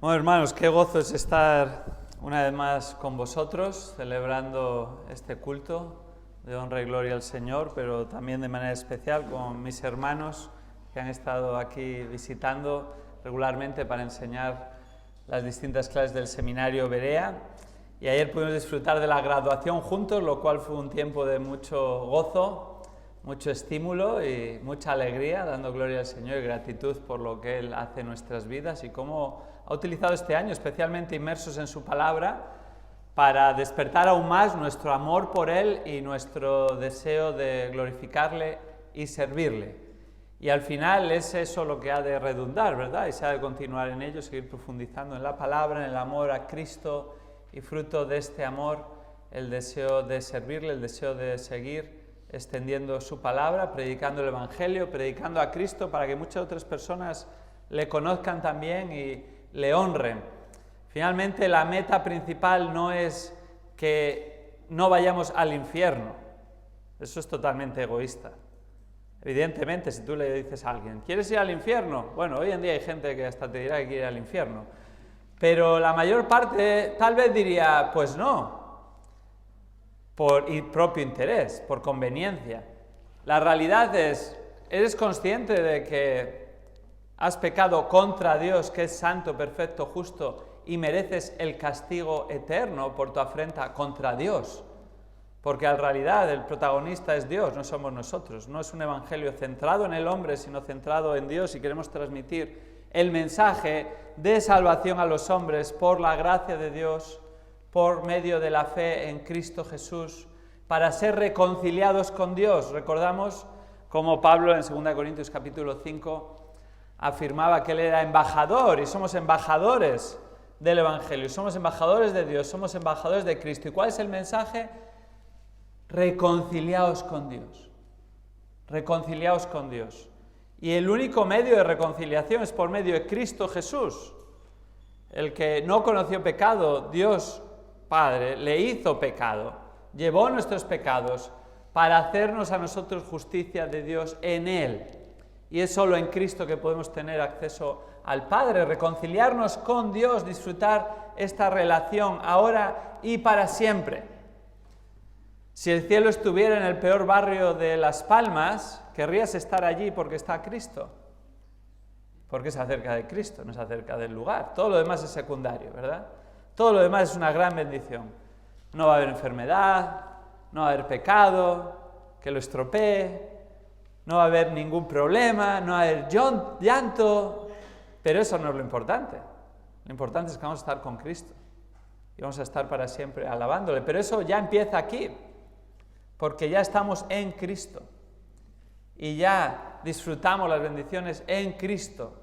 Bueno, hermanos, qué gozo es estar una vez más con vosotros, celebrando este culto de honra y gloria al Señor, pero también de manera especial con mis hermanos que han estado aquí visitando regularmente para enseñar las distintas clases del seminario Berea. Y ayer pudimos disfrutar de la graduación juntos, lo cual fue un tiempo de mucho gozo, mucho estímulo y mucha alegría, dando gloria al Señor y gratitud por lo que Él hace en nuestras vidas y cómo ha utilizado este año, especialmente inmersos en su palabra, para despertar aún más nuestro amor por Él y nuestro deseo de glorificarle y servirle. Y al final es eso lo que ha de redundar, ¿verdad? Y se ha de continuar en ello, seguir profundizando en la palabra, en el amor a Cristo, y fruto de este amor, el deseo de servirle, el deseo de seguir extendiendo su palabra, predicando el Evangelio, predicando a Cristo para que muchas otras personas le conozcan también y le honren. Finalmente, la meta principal no es que no vayamos al infierno. Eso es totalmente egoísta. Evidentemente, si tú le dices a alguien, ¿quieres ir al infierno? Bueno, hoy en día hay gente que hasta te dirá que quiere ir al infierno. Pero la mayor parte tal vez diría, pues no, por propio interés, por conveniencia. La realidad es, ¿eres consciente de que has pecado contra Dios, que es santo, perfecto, justo, y mereces el castigo eterno por tu afrenta contra Dios? Porque en realidad el protagonista es Dios, no somos nosotros. No es un evangelio centrado en el hombre, sino centrado en Dios, y queremos transmitir el mensaje de salvación a los hombres por la gracia de Dios, por medio de la fe en Cristo Jesús, para ser reconciliados con Dios. Recordamos como Pablo en 2 Corintios capítulo 5 afirmaba que él era embajador, y somos embajadores del Evangelio, somos embajadores de Dios, somos embajadores de Cristo. ¿Y cuál es el mensaje? Reconciliaos con Dios. Reconciliaos con Dios. Y el único medio de reconciliación es por medio de Cristo Jesús. El que no conoció pecado, Dios Padre, le hizo pecado, llevó nuestros pecados para hacernos a nosotros justicia de Dios en Él. Y es solo en Cristo que podemos tener acceso al Padre, reconciliarnos con Dios, disfrutar esta relación ahora y para siempre. Si el cielo estuviera en el peor barrio de Las Palmas, querrías estar allí porque está Cristo. Porque es acerca de Cristo, no es acerca del lugar. Todo lo demás es secundario, ¿verdad? Todo lo demás es una gran bendición. No va a haber enfermedad, no va a haber pecado que lo estropee, no va a haber ningún problema, no va a haber llanto, pero eso no es lo importante. Lo importante es que vamos a estar con Cristo y vamos a estar para siempre alabándole. Pero eso ya empieza aquí, porque ya estamos en Cristo y ya disfrutamos las bendiciones en Cristo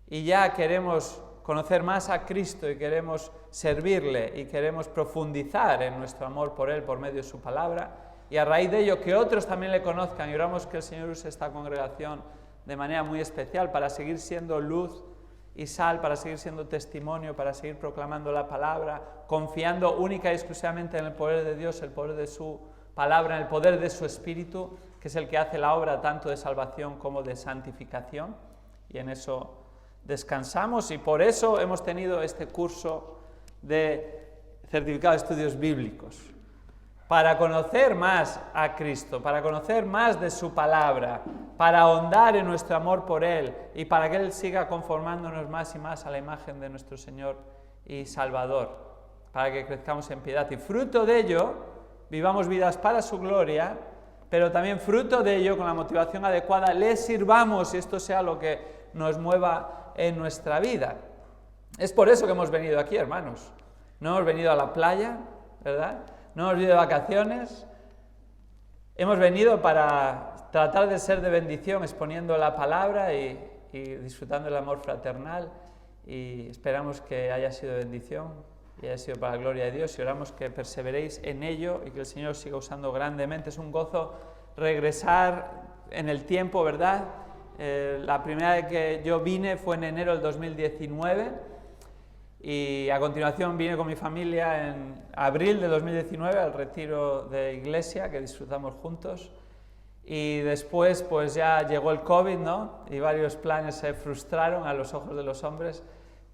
y ya queremos conocer más a Cristo y queremos servirle y queremos profundizar en nuestro amor por Él por medio de su palabra, y a raíz de ello que otros también le conozcan, y oramos que el Señor use esta congregación de manera muy especial para seguir siendo luz y sal, para seguir siendo testimonio, para seguir proclamando la palabra, confiando única y exclusivamente en el poder de Dios, el poder de su palabra, en el poder de su Espíritu, que es el que hace la obra tanto de salvación como de santificación, y en eso descansamos, y por eso hemos tenido este curso de certificado de estudios bíblicos, para conocer más a Cristo, para conocer más de su palabra, para ahondar en nuestro amor por Él y para que Él siga conformándonos más y más a la imagen de nuestro Señor y Salvador, para que crezcamos en piedad y fruto de ello vivamos vidas para su gloria, pero también fruto de ello, con la motivación adecuada, le sirvamos y esto sea lo que nos mueva en nuestra vida. Es por eso que hemos venido aquí, hermanos. No hemos venido a la playa, ¿verdad? No hemos venido de vacaciones. Hemos venido para tratar de ser de bendición, exponiendo la palabra y disfrutando del amor fraternal, y esperamos que haya sido de bendición y haya sido para la gloria de Dios, y oramos que perseveréis en ello y que el Señor os siga usando grandemente. Es un gozo regresar en el tiempo, ¿verdad? La primera vez que yo vine fue en enero del 2019 y a continuación vine con mi familia en abril de 2019 al retiro de iglesia que disfrutamos juntos, y después pues ya llegó el COVID, ¿no? Y varios planes se frustraron a los ojos de los hombres,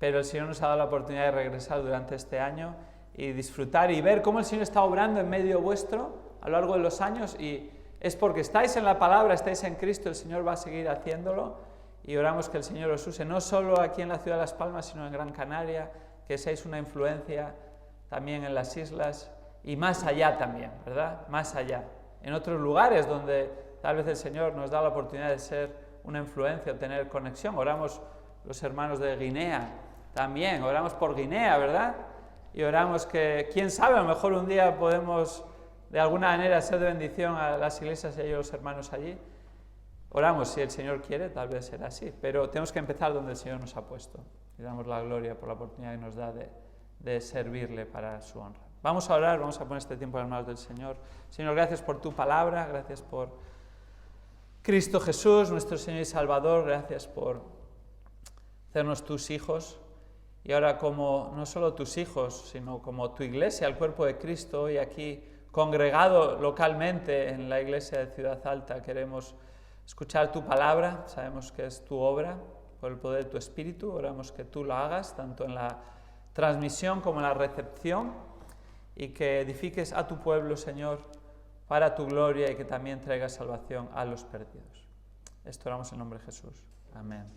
pero el Señor nos ha dado la oportunidad de regresar durante este año y disfrutar y ver cómo el Señor está obrando en medio vuestro a lo largo de los años, y es porque estáis en la palabra, estáis en Cristo, el Señor va a seguir haciéndolo, y oramos que el Señor os use no solo aquí en la ciudad de Las Palmas, sino en Gran Canaria, que seáis una influencia también en las islas y más allá también, ¿verdad? Más allá, en otros lugares donde tal vez el Señor nos da la oportunidad de ser una influencia o tener conexión. Oramos los hermanos de Guinea también, oramos por Guinea, ¿verdad? Y oramos que, quién sabe, a lo mejor un día podemos de alguna manera ser de bendición a las iglesias y a los hermanos allí. Oramos, si el Señor quiere, tal vez será así, pero tenemos que empezar donde el Señor nos ha puesto. Y damos la gloria por la oportunidad que nos da de servirle para su honra. Vamos a orar, vamos a poner este tiempo en las manos del Señor. Señor, gracias por tu palabra, gracias por Cristo Jesús, nuestro Señor y Salvador, gracias por hacernos tus hijos. Y ahora, como no solo tus hijos, sino como tu iglesia, el cuerpo de Cristo, y aquí congregado localmente en la iglesia de Ciudad Alta, queremos escuchar tu palabra, sabemos que es tu obra, por el poder de tu Espíritu, oramos que tú lo hagas, tanto en la transmisión como en la recepción, y que edifiques a tu pueblo, Señor, para tu gloria, y que también traigas salvación a los perdidos. Esto oramos en nombre de Jesús. Amén.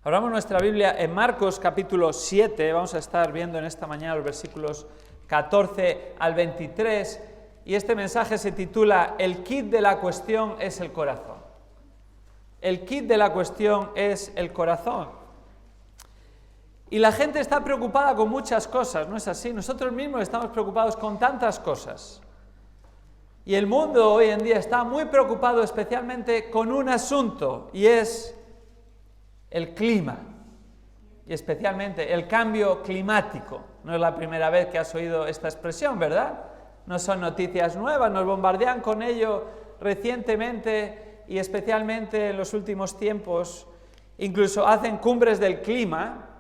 Abramos nuestra Biblia en Marcos capítulo 7, vamos a estar viendo en esta mañana los versículos 14 al 23, y este mensaje se titula El kit de la cuestión es el corazón. El kit de la cuestión es el corazón. Y la gente está preocupada con muchas cosas, ¿no es así? Nosotros mismos estamos preocupados con tantas cosas. Y el mundo hoy en día está muy preocupado especialmente con un asunto, y es el clima, y especialmente el cambio climático. No es la primera vez que has oído esta expresión, ¿verdad? No son noticias nuevas, nos bombardean con ello recientemente y especialmente en los últimos tiempos. Incluso hacen cumbres del clima,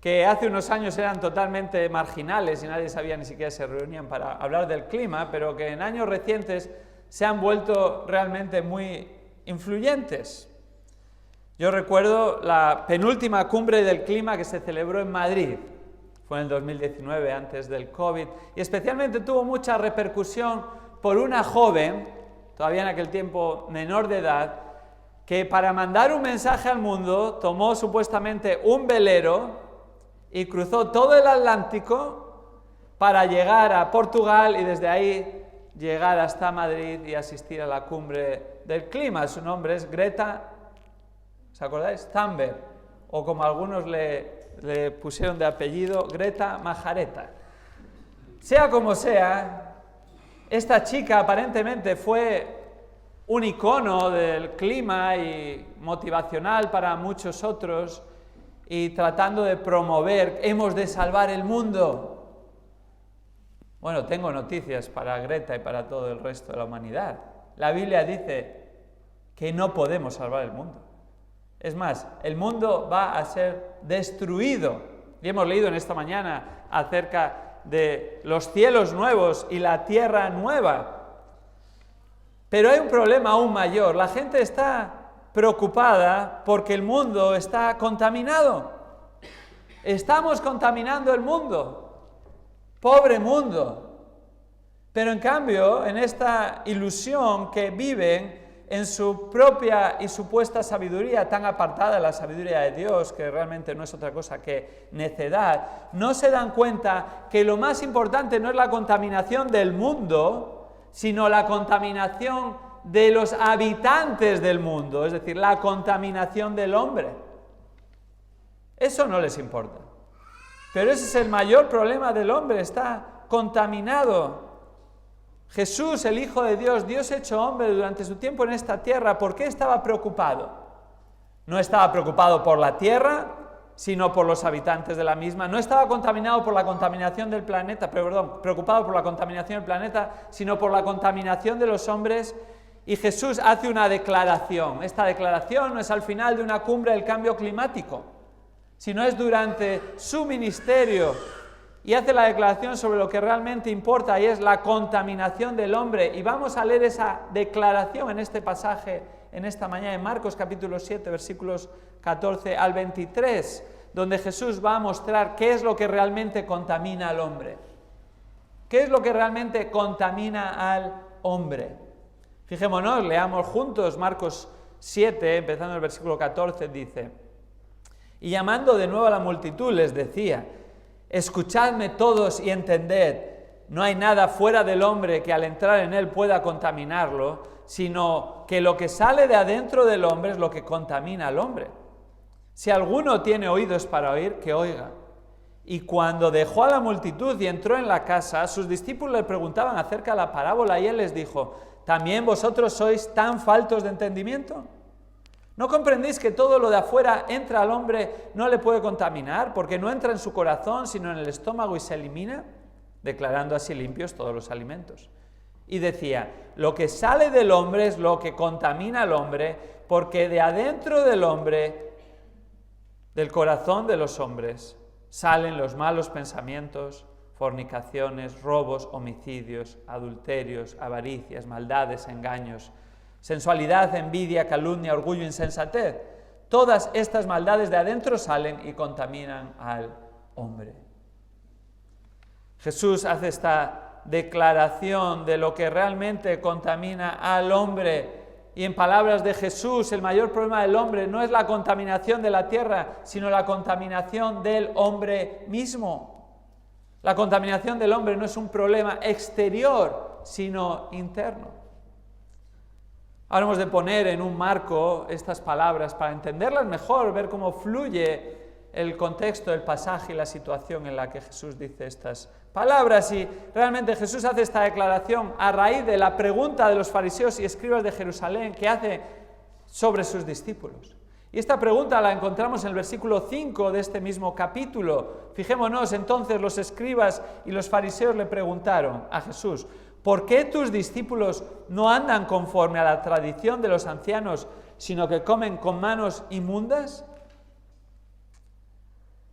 que hace unos años eran totalmente marginales y nadie sabía, ni siquiera se reunían para hablar del clima, pero que en años recientes se han vuelto realmente muy influyentes. Yo recuerdo la penúltima cumbre del clima que se celebró en Madrid, fue en el 2019, antes del COVID, y especialmente tuvo mucha repercusión por una joven, todavía en aquel tiempo menor de edad, que para mandar un mensaje al mundo tomó supuestamente un velero y cruzó todo el Atlántico para llegar a Portugal y desde ahí llegar hasta Madrid y asistir a la cumbre del clima. Su nombre es Greta, ¿os acordáis? Thunberg, o como algunos le pusieron de apellido, Greta Majareta. Sea como sea, esta chica aparentemente fue un icono del clima y motivacional para muchos otros, y tratando de promover, hemos de salvar el mundo. Bueno, tengo noticias para Greta y para todo el resto de la humanidad. La Biblia dice que no podemos salvar el mundo. Es más, el mundo va a ser destruido. Y hemos leído en esta mañana acerca de los cielos nuevos y la tierra nueva. Pero hay un problema aún mayor. La gente está preocupada porque el mundo está contaminado. Estamos contaminando el mundo. Pobre mundo. Pero en cambio, en esta ilusión que viven en su propia y supuesta sabiduría, tan apartada de la sabiduría de Dios, que realmente no es otra cosa que necedad, no se dan cuenta que lo más importante no es la contaminación del mundo, sino la contaminación de los habitantes del mundo, es decir, la contaminación del hombre. Eso no les importa. Pero ese es el mayor problema del hombre, está contaminado. Jesús, el Hijo de Dios, Dios hecho hombre durante su tiempo en esta tierra, ¿por qué estaba preocupado? No estaba preocupado por la tierra, sino por los habitantes de la misma. No estaba contaminado por la contaminación del planeta, preocupado por la contaminación del planeta, sino por la contaminación de los hombres. Y Jesús hace una declaración. Esta declaración no es al final de una cumbre del cambio climático, sino es durante su ministerio. Y hace la declaración sobre lo que realmente importa, y es la contaminación del hombre. Y vamos a leer esa declaración en este pasaje, en esta mañana, en Marcos capítulo 7, versículos 14 al 23. donde Jesús va a mostrar qué es lo que realmente contamina al hombre. ¿Qué es lo que realmente contamina al hombre? Fijémonos, leamos juntos Marcos 7, empezando el versículo 14, dice: y llamando de nuevo a la multitud les decía: escuchadme todos y entended, no hay nada fuera del hombre que al entrar en él pueda contaminarlo, sino que lo que sale de adentro del hombre es lo que contamina al hombre. Si alguno tiene oídos para oír, que oiga. Y cuando dejó a la multitud y entró en la casa, sus discípulos le preguntaban acerca de la parábola y él les dijo: ¿también vosotros sois tan faltos de entendimiento? ¿No comprendéis que todo lo de afuera entra al hombre, no le puede contaminar, porque no entra en su corazón, sino en el estómago y se elimina, declarando así limpios todos los alimentos? Y decía: lo que sale del hombre es lo que contamina al hombre, porque de adentro del hombre, del corazón de los hombres, salen los malos pensamientos, fornicaciones, robos, homicidios, adulterios, avaricias, maldades, engaños, sensualidad, envidia, calumnia, orgullo, insensatez. Todas estas maldades de adentro salen y contaminan al hombre. Jesús hace esta declaración de lo que realmente contamina al hombre. Y en palabras de Jesús, el mayor problema del hombre no es la contaminación de la tierra, sino la contaminación del hombre mismo. La contaminación del hombre no es un problema exterior, sino interno. Ahora hemos de poner en un marco estas palabras para entenderlas mejor, ver cómo fluye el contexto del pasaje y la situación en la que Jesús dice estas palabras. Y realmente Jesús hace esta declaración a raíz de la pregunta de los fariseos y escribas de Jerusalén que hace sobre sus discípulos. Y esta pregunta la encontramos en el versículo 5 de este mismo capítulo. Fijémonos, entonces los escribas y los fariseos le preguntaron a Jesús: ¿por qué tus discípulos no andan conforme a la tradición de los ancianos, sino que comen con manos inmundas?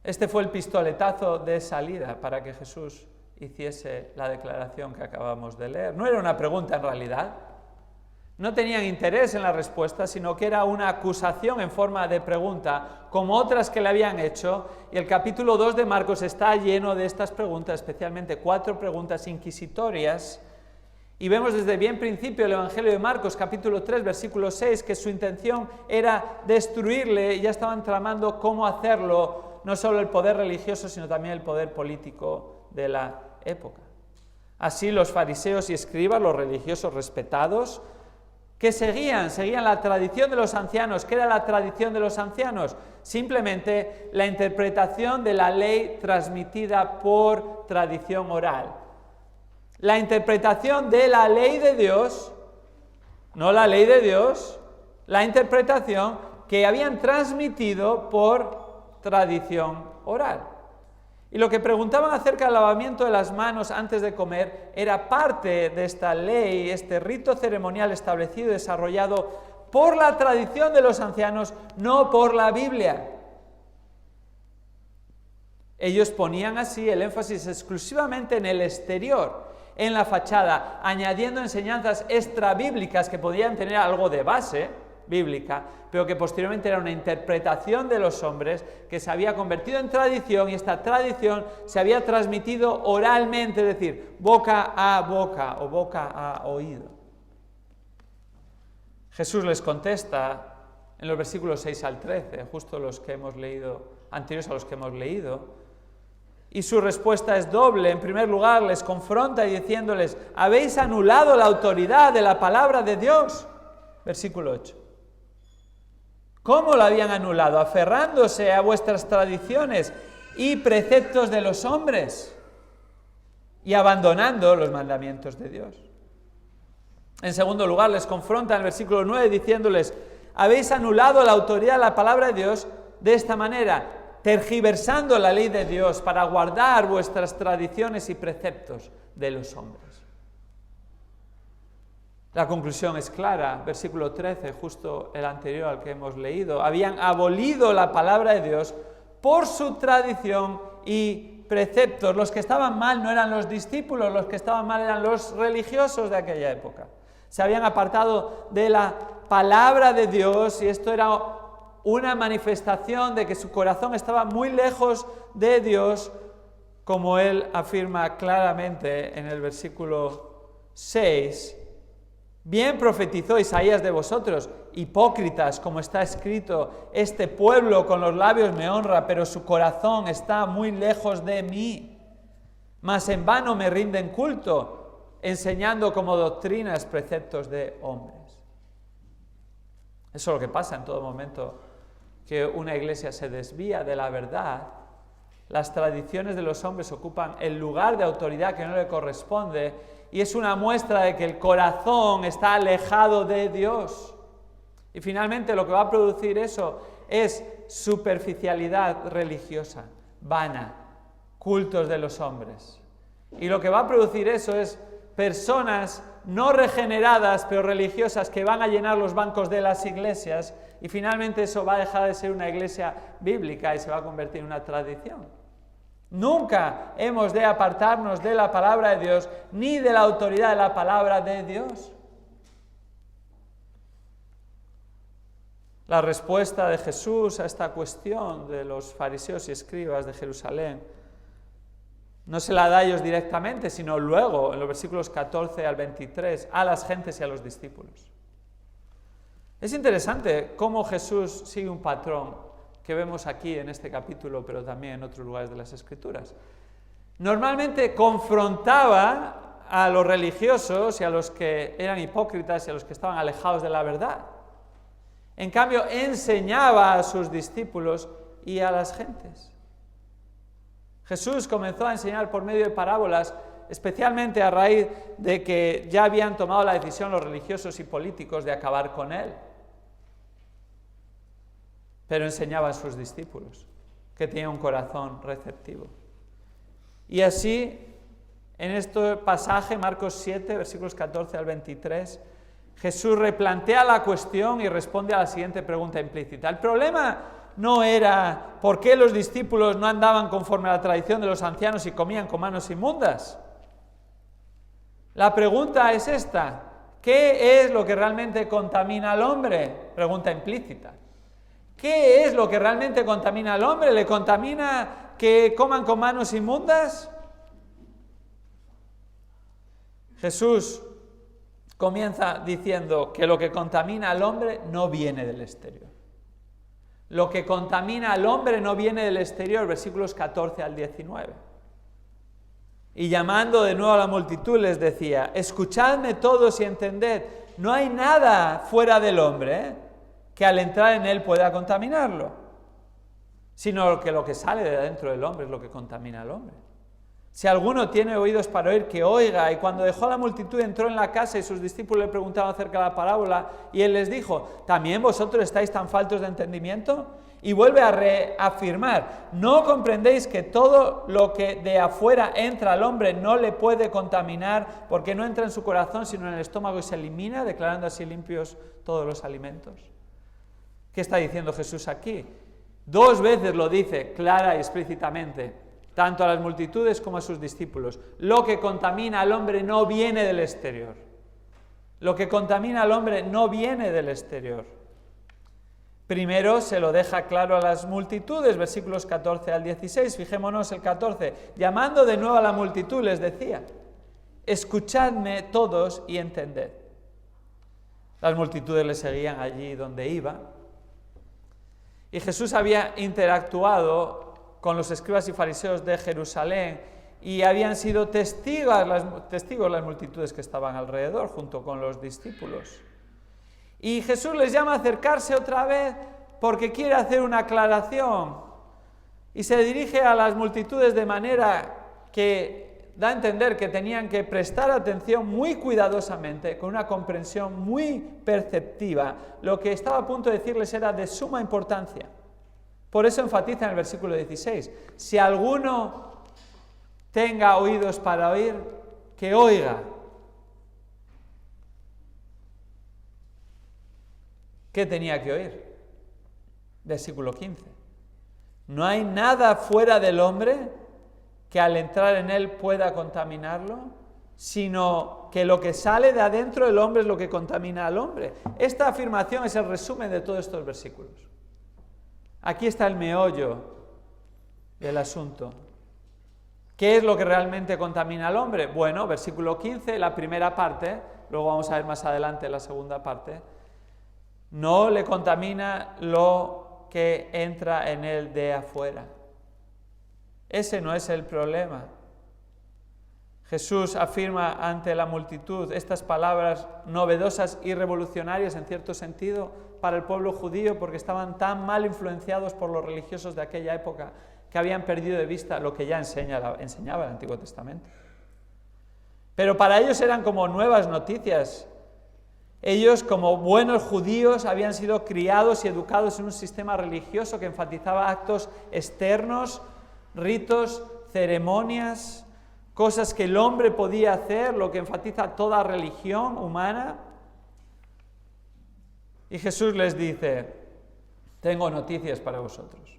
Este fue el pistoletazo de salida para que Jesús hiciese la declaración que acabamos de leer. No era una pregunta en realidad, no tenían interés en la respuesta, sino que era una acusación en forma de pregunta, como otras que le habían hecho, y el capítulo 2 de Marcos está lleno de estas preguntas, especialmente 4 preguntas inquisitorias. Y vemos desde bien principio el Evangelio de Marcos, capítulo 3, versículo 6, que su intención era destruirle, y ya estaban tramando cómo hacerlo, no solo el poder religioso, sino también el poder político de la época. Así los fariseos y escribas, los religiosos respetados, que seguían la tradición de los ancianos. ¿Qué era la tradición de los ancianos? Simplemente la interpretación de la ley transmitida por tradición oral. La interpretación de la ley de Dios, no la ley de Dios, la interpretación que habían transmitido por tradición oral. Y lo que preguntaban acerca del lavamiento de las manos antes de comer era parte de esta ley, este rito ceremonial establecido y desarrollado por la tradición de los ancianos, no por la Biblia. Ellos ponían así el énfasis exclusivamente en el exterior, en la fachada, añadiendo enseñanzas extrabíblicas que podían tener algo de base bíblica, pero que posteriormente era una interpretación de los hombres que se había convertido en tradición, y esta tradición se había transmitido oralmente, es decir, boca a boca o boca a oído. Jesús les contesta en los versículos 6 al 13, justo los que hemos leído, anteriores a los que hemos leído, y su respuesta es doble. En primer lugar, les confronta y diciéndoles: habéis anulado la autoridad de la palabra de Dios. Versículo 8. ¿Cómo lo habían anulado? Aferrándose a vuestras tradiciones y preceptos de los hombres y abandonando los mandamientos de Dios. En segundo lugar, les confronta en el versículo 9 diciéndoles: habéis anulado la autoridad de la palabra de Dios de esta manera, tergiversando la ley de Dios para guardar vuestras tradiciones y preceptos de los hombres. La conclusión es clara, versículo 13, justo el anterior al que hemos leído. Habían abolido la palabra de Dios por su tradición y preceptos. Los que estaban mal no eran los discípulos, los que estaban mal eran los religiosos de aquella época. Se habían apartado de la palabra de Dios, y esto era una manifestación de que su corazón estaba muy lejos de Dios, como él afirma claramente en el versículo 6. Bien profetizó Isaías de vosotros, hipócritas, como está escrito, este pueblo con los labios me honra, pero su corazón está muy lejos de mí. Mas en vano me rinden culto, enseñando como doctrinas preceptos de hombres. Eso es lo que pasa en todo momento que una iglesia se desvía de la verdad. Las tradiciones de los hombres ocupan el lugar de autoridad que no le corresponde y es una muestra de que el corazón está alejado de Dios. Y finalmente lo que va a producir eso es superficialidad religiosa, vana, cultos de los hombres. Y lo que va a producir eso es personas no regeneradas pero religiosas que van a llenar los bancos de las iglesias y finalmente eso va a dejar de ser una iglesia bíblica y se va a convertir en una tradición. Nunca hemos de apartarnos de la palabra de Dios ni de la autoridad de la palabra de Dios. La respuesta de Jesús a esta cuestión de los fariseos y escribas de Jerusalén no se la da a ellos directamente, sino luego, en los versículos 14 al 23, a las gentes y a los discípulos. Es interesante cómo Jesús sigue un patrón que vemos aquí en este capítulo, pero también en otros lugares de las Escrituras. Normalmente confrontaba a los religiosos y a los que eran hipócritas y a los que estaban alejados de la verdad. En cambio, enseñaba a sus discípulos y a las gentes. Jesús comenzó a enseñar por medio de parábolas, especialmente a raíz de que ya habían tomado la decisión los religiosos y políticos de acabar con él. Pero enseñaba a sus discípulos, que tenían un corazón receptivo. Y así, en este pasaje, Marcos 7, versículos 14 al 23, Jesús replantea la cuestión y responde a la siguiente pregunta implícita. El problema no era por qué los discípulos no andaban conforme a la tradición de los ancianos y comían con manos inmundas. La pregunta es esta: ¿qué es lo que realmente contamina al hombre? Pregunta implícita. ¿Qué es lo que realmente contamina al hombre? ¿Le contamina que coman con manos inmundas? Jesús comienza diciendo que lo que contamina al hombre no viene del exterior. Lo que contamina al hombre no viene del exterior, versículos 14 al 19. Y llamando de nuevo a la multitud les decía: escuchadme todos y entended, no hay nada fuera del hombre que al entrar en él pueda contaminarlo, sino que lo que sale de dentro del hombre es lo que contamina al hombre. Si alguno tiene oídos para oír, que oiga. Y cuando dejó a la multitud, entró en la casa y sus discípulos le preguntaban acerca de la parábola y él les dijo: ¿también vosotros estáis tan faltos de entendimiento? Y vuelve a reafirmar: ¿no comprendéis que todo lo que de afuera entra al hombre no le puede contaminar, porque no entra en su corazón sino en el estómago y se elimina, declarando así limpios todos los alimentos? ¿Qué está diciendo Jesús aquí? 2 veces lo dice clara y explícitamente, tanto a las multitudes como a sus discípulos. Lo que contamina al hombre no viene del exterior. Lo que contamina al hombre no viene del exterior. Primero se lo deja claro a las multitudes, versículos 14 al 16. Fijémonos el 14. Llamando de nuevo a la multitud les decía: escuchadme todos y entended. Las multitudes le seguían allí donde iba. Y Jesús había interactuado con los escribas y fariseos de Jerusalén y habían sido testigos las multitudes que estaban alrededor junto con los discípulos. Y Jesús les llama a acercarse otra vez porque quiere hacer una aclaración y se dirige a las multitudes de manera que da a entender que tenían que prestar atención muy cuidadosamente, con una comprensión muy perceptiva. Lo que estaba a punto de decirles era de suma importancia. Por eso enfatiza en el versículo 16: si alguno tenga oídos para oír, que oiga. ¿Qué tenía que oír? Versículo 15. No hay nada fuera del hombre que al entrar en él pueda contaminarlo, sino que lo que sale de adentro del hombre es lo que contamina al hombre. Esta afirmación es el resumen de todos estos versículos. Aquí está el meollo del asunto. ¿Qué es lo que realmente contamina al hombre? Bueno, versículo 15, la primera parte, luego vamos a ver más adelante la segunda parte. No le contamina lo que entra en él de afuera. Ese no es el problema. Jesús afirma ante la multitud estas palabras novedosas y revolucionarias en cierto sentido para el pueblo judío, porque estaban tan mal influenciados por los religiosos de aquella época que habían perdido de vista lo que ya enseñaba el Antiguo Testamento. Pero para ellos eran como nuevas noticias. Ellos, como buenos judíos, habían sido criados y educados en un sistema religioso que enfatizaba actos externos, ritos, ceremonias, cosas que el hombre podía hacer, lo que enfatiza toda religión humana. Y Jesús les dice: tengo noticias para vosotros.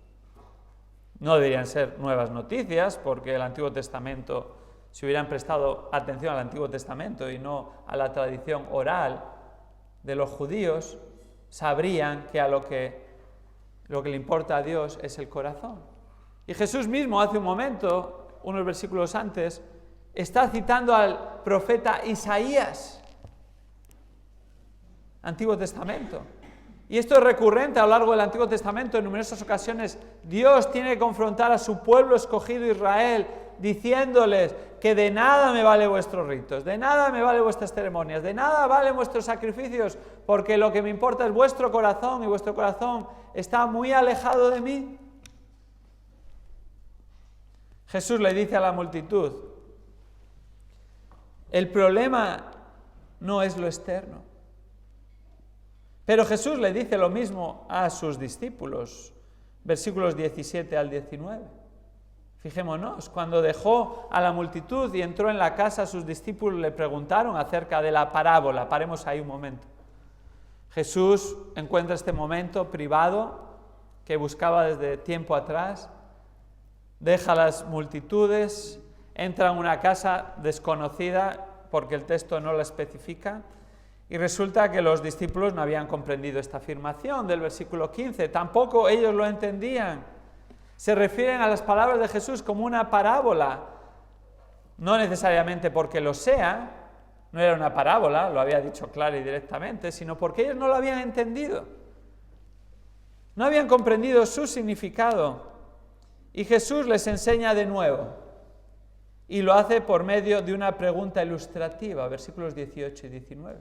No deberían ser nuevas noticias, porque el Antiguo Testamento, si hubieran prestado atención al Antiguo Testamento y no a la tradición oral de los judíos, sabrían que lo que le importa a Dios es el corazón. Y Jesús mismo, hace un momento, unos versículos antes, está citando al profeta Isaías, Antiguo Testamento. Y esto es recurrente a lo largo del Antiguo Testamento. En numerosas ocasiones Dios tiene que confrontar a su pueblo escogido Israel, diciéndoles que de nada me vale vuestros ritos, de nada me vale vuestras ceremonias, de nada valen vuestros sacrificios, porque lo que me importa es vuestro corazón, y vuestro corazón está muy alejado de mí. Jesús le dice a la multitud: el problema no es lo externo. Pero Jesús le dice lo mismo a sus discípulos, versículos 17 al 19. Fijémonos, cuando dejó a la multitud y entró en la casa, sus discípulos le preguntaron acerca de la parábola. Paremos ahí un momento. Jesús encuentra este momento privado que buscaba desde tiempo atrás, deja a las multitudes, entra en una casa desconocida porque el texto no la especifica, y resulta que los discípulos no habían comprendido esta afirmación del versículo 15, tampoco ellos lo entendían. Se refieren a las palabras de Jesús como una parábola, no necesariamente porque lo sea, no era una parábola, lo había dicho claro y directamente, sino porque ellos no lo habían entendido, no habían comprendido su significado. Y Jesús les enseña de nuevo, y lo hace por medio de una pregunta ilustrativa, versículos 18 y 19.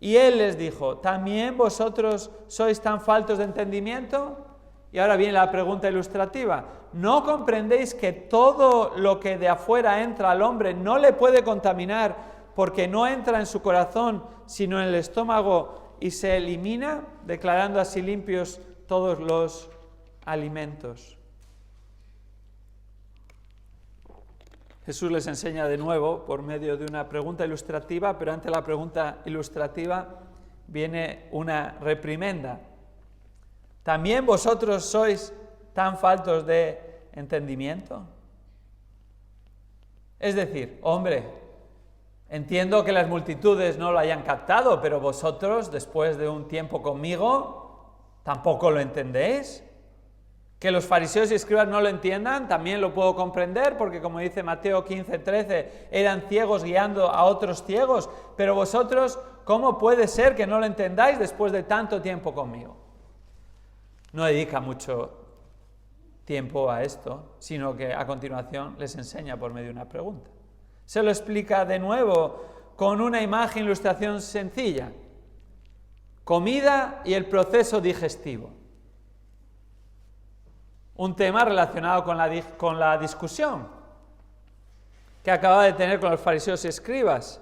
Y Él les dijo: ¿también vosotros sois tan faltos de entendimiento? Y ahora viene la pregunta ilustrativa. ¿No comprendéis que todo lo que de afuera entra al hombre no le puede contaminar, porque no entra en su corazón, sino en el estómago y se elimina, declarando así limpios todos los alimentos? Jesús les enseña de nuevo por medio de una pregunta ilustrativa, pero ante la pregunta ilustrativa viene una reprimenda. ¿También vosotros sois tan faltos de entendimiento? Es decir, hombre, entiendo que las multitudes no lo hayan captado, pero vosotros, después de un tiempo conmigo, ¿tampoco lo entendéis? Que los fariseos y escribas no lo entiendan, también lo puedo comprender, porque como dice Mateo 15:13, eran ciegos guiando a otros ciegos, pero vosotros, ¿cómo puede ser que no lo entendáis después de tanto tiempo conmigo? No dedica mucho tiempo a esto, sino que a continuación les enseña por medio de una pregunta. Se lo explica de nuevo con una imagen, ilustración sencilla: comida y el proceso digestivo. Un tema relacionado con la discusión que acaba de tener con los fariseos y escribas.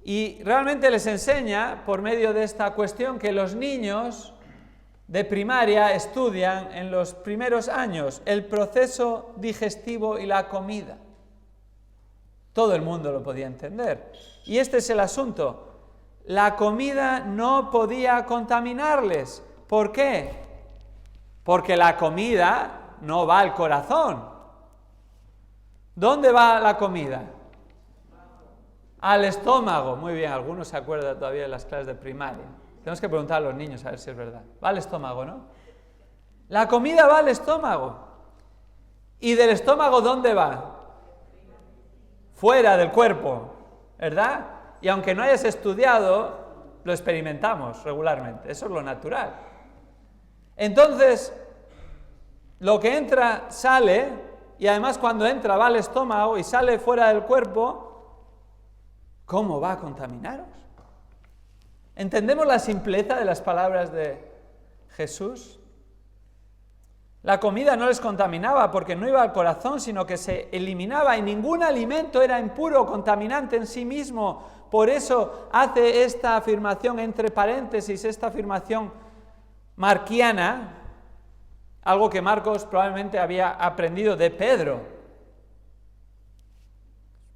Y realmente les enseña, por medio de esta cuestión, que los niños de primaria estudian en los primeros años el proceso digestivo y la comida. Todo el mundo lo podía entender. Y este es el asunto. La comida no podía contaminarles. ¿Por qué? Porque la comida no va al corazón. ¿Dónde va la comida? Al estómago. Muy bien, algunos se acuerdan todavía de las clases de primaria. Tenemos que preguntar a los niños a ver si es verdad. Va al estómago, ¿no? La comida va al estómago. ¿Y del estómago dónde va? Fuera del cuerpo, ¿verdad? Y aunque no hayas estudiado, lo experimentamos regularmente. Eso es lo natural. Entonces, lo que entra, sale, y además cuando entra va al estómago y sale fuera del cuerpo, ¿cómo va a contaminaros? ¿Entendemos la simpleza de las palabras de Jesús? La comida no les contaminaba porque no iba al corazón, sino que se eliminaba, y ningún alimento era impuro o contaminante en sí mismo. Por eso hace esta afirmación entre paréntesis, esta afirmación marquiana, algo que Marcos probablemente había aprendido de Pedro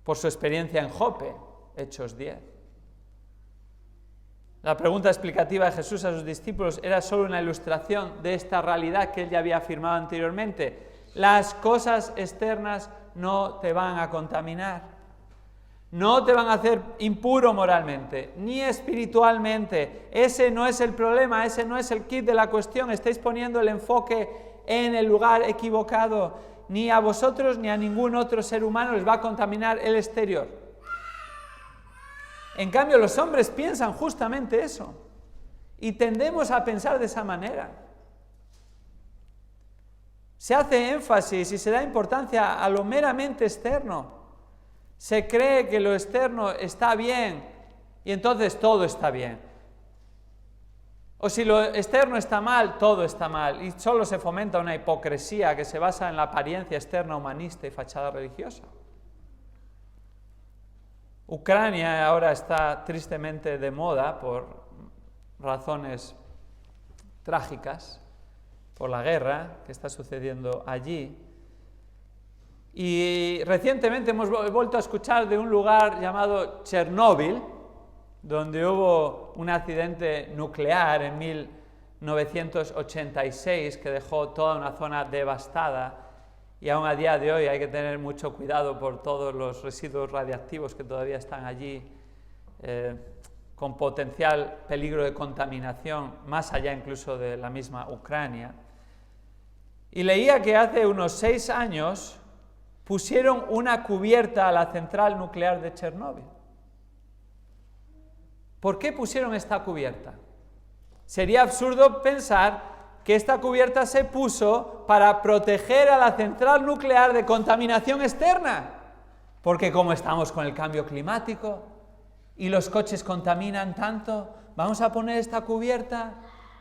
por su experiencia en Jope, Hechos 10. La pregunta explicativa de Jesús a sus discípulos era solo una ilustración de esta realidad que él ya había afirmado anteriormente. Las cosas externas no te van a contaminar, no te van a hacer impuro moralmente, ni espiritualmente. Ese no es el problema, ese no es el kit de la cuestión. Estáis poniendo el enfoque en el lugar equivocado. Ni a vosotros ni a ningún otro ser humano les va a contaminar el exterior. En cambio, los hombres piensan justamente eso, y tendemos a pensar de esa manera. Se hace énfasis y se da importancia a lo meramente externo. Se cree que lo externo está bien, y entonces todo está bien. O si lo externo está mal, todo está mal, y solo se fomenta una hipocresía que se basa en la apariencia externa humanista y fachada religiosa. Ucrania ahora está tristemente de moda por razones trágicas, por la guerra que está sucediendo allí. Y recientemente hemos vuelto a escuchar de un lugar llamado Chernóbil, donde hubo un accidente nuclear en 1986 que dejó toda una zona devastada. Y aún a día de hoy hay que tener mucho cuidado por todos los residuos radiactivos que todavía están allí, con potencial peligro de contaminación, más allá incluso de la misma Ucrania. Y leía que hace unos 6 años pusieron una cubierta a la central nuclear de Chernóbil. ¿Por qué pusieron esta cubierta? Sería absurdo pensar que esta cubierta se puso para proteger a la central nuclear de contaminación externa, porque como estamos con el cambio climático y los coches contaminan tanto, vamos a poner esta cubierta